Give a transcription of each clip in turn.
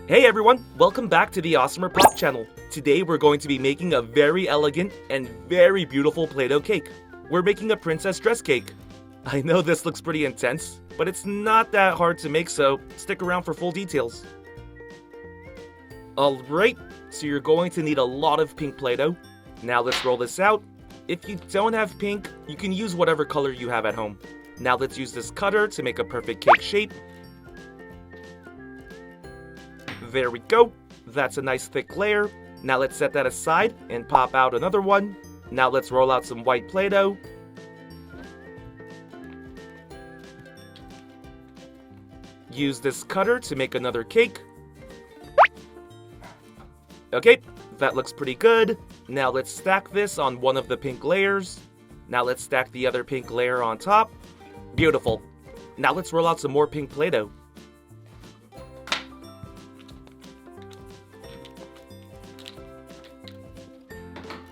Hey everyone, welcome back to the AWESMR Pop channel. Today we're going to be making a very elegant and very beautiful Play-Doh cake. We're making a princess dress cake. I know this looks pretty intense, but it's not that hard to make, so stick around for full details. Alright, so you're going to need a lot of pink Play-Doh. Now let's roll this out. If you don't have pink, you can use whatever color you have at home. Now let's use this cutter to make a perfect cake shape. There we go. That's a nice thick layer. Now let's set that aside and pop out another one. Now let's roll out some white Play-Doh. Use this cutter to make another cake. Okay, that looks pretty good. Now let's stack this on one of the pink layers. Now let's stack the other pink layer on top. Beautiful. Now let's roll out some more pink Play-Doh.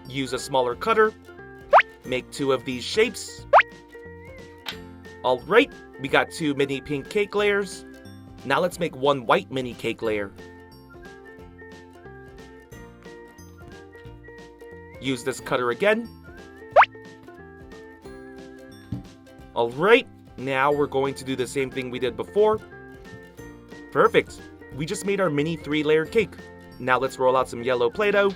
Use a smaller cutter. Make two of these shapes. Alright, we got two mini pink cake layers. Now let's make one white mini cake layer. Use this cutter again. Alright, now we're going to do the same thing we did before. Perfect. We just made our mini 3-layered cake. Now let's roll out some yellow Play-Doh.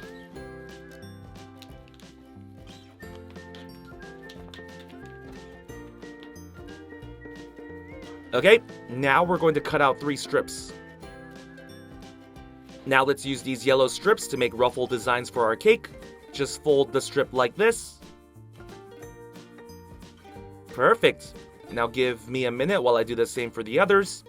Okay, now we're going to cut out 3 strips. Now let's use these yellow strips to make ruffle designs for our cake. Just fold the strip like this. Perfect. Now give me a minute while I do the same for the others.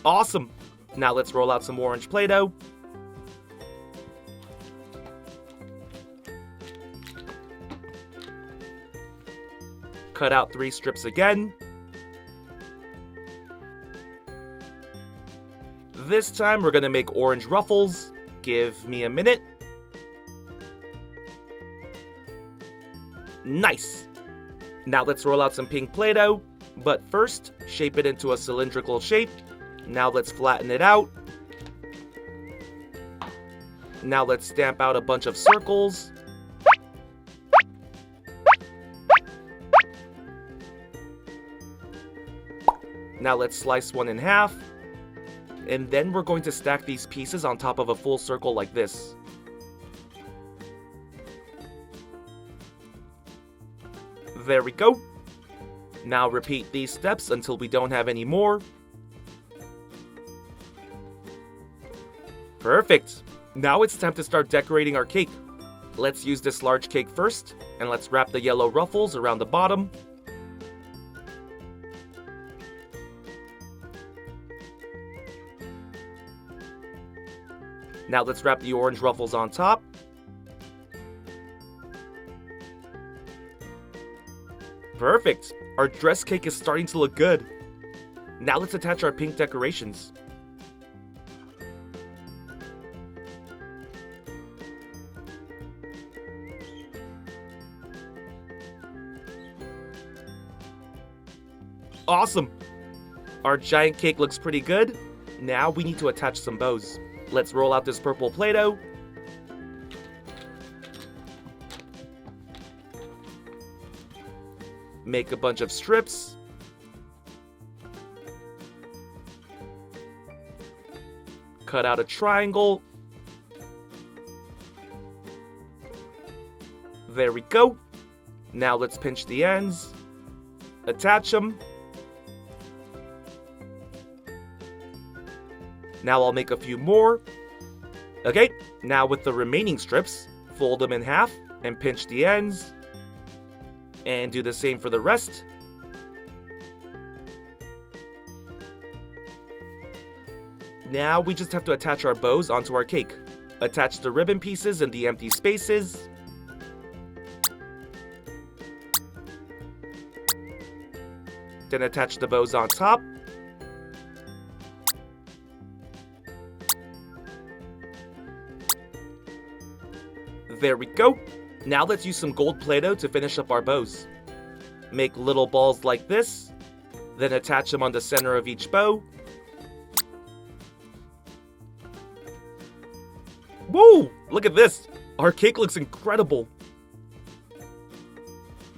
Awesome. Now let's roll out some orange Play-Doh. Cut out 3 strips again. This time we're gonna make orange ruffles. Give me a minute. Nice! Now let's roll out some pink Play-Doh, but first, shape it into a cylindrical shape. Now let's flatten it out. Now let's stamp out a bunch of circles. Now let's slice one in half. And then we're going to stack these pieces on top of a full circle like this. There we go. Now repeat these steps until we don't have any more. Perfect. Now it's time to start decorating our cake. Let's use this large cake first, and let's wrap the yellow ruffles around the bottom. Now let's wrap the orange ruffles on top. Perfect! Our dress cake is starting to look good. Now let's attach our pink decorations. Awesome! Our giant cake looks pretty good. Now we need to attach some bows. Let's roll out this purple Play-Doh. Make a bunch of strips. Cut out a triangle. There we go. Now let's pinch the ends. Attach them. Now I'll make a few more. Okay, now with the remaining strips, fold them in half and pinch the ends. And do the same for the rest. Now we just have to attach our bows onto our cake. Attach the ribbon pieces in the empty spaces. Then attach the bows on top. There we go. Now let's use some gold Play-Doh to finish up our bows. Make little balls like this. Then attach them on the center of each bow. Whoa! Look at this! Our cake looks incredible!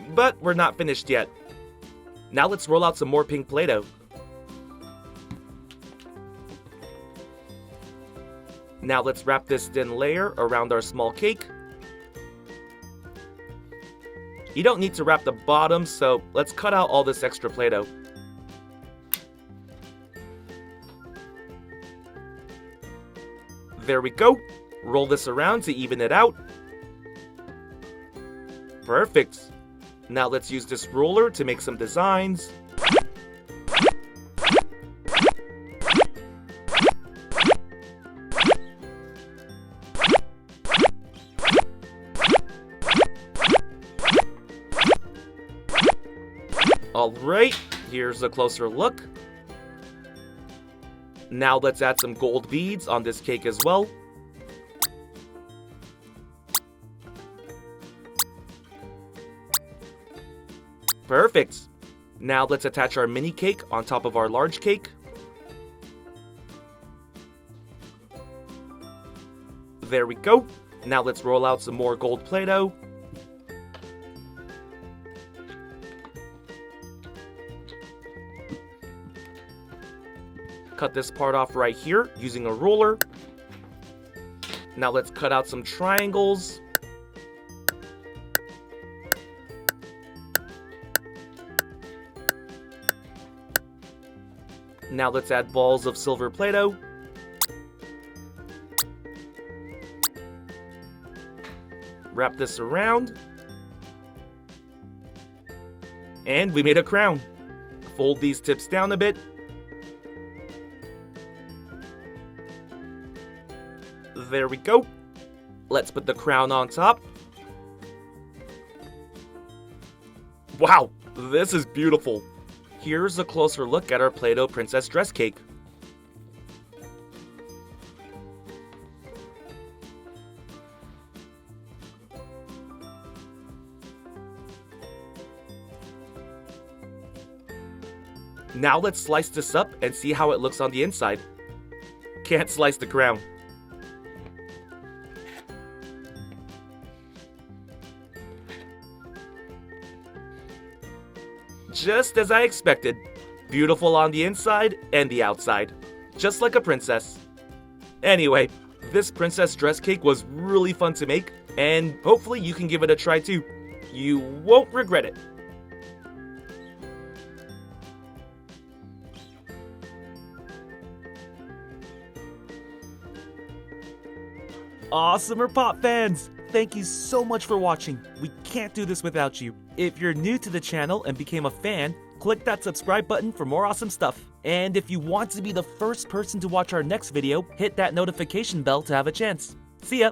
But we're not finished yet. Now let's roll out some more pink Play-Doh. Now let's wrap this thin layer around our small cake. You don't need to wrap the bottom, so let's cut out all this extra Play-Doh. There we go. Roll this around to even it out. Perfect. Now let's use this ruler to make some designs. Alright, here's a closer look. Now let's add some gold beads on this cake as well. Perfect! Now let's attach our mini cake on top of our large cake. There we go. Now let's roll out some more gold Play-Doh. Cut this part off right here using a ruler. Now let's cut out some triangles. Now let's add balls of silver Play-Doh. Wrap this around. And we made a crown. Fold these tips down a bit. There we go. Let's put the crown on top. Wow, this is beautiful. Here's a closer look at our Play-Doh princess dress cake. Now let's slice this up and see how it looks on the inside. Can't slice the crown. Just as I expected. Beautiful on the inside and the outside. Just like a princess. Anyway, this princess dress cake was really fun to make, and hopefully you can give it a try too. You won't regret it. AWESMR Pop fans! Thank you so much for watching. We can't do this without you. If you're new to the channel and became a fan, click that subscribe button for more awesome stuff. And if you want to be the first person to watch our next video, hit that notification bell to have a chance. See ya!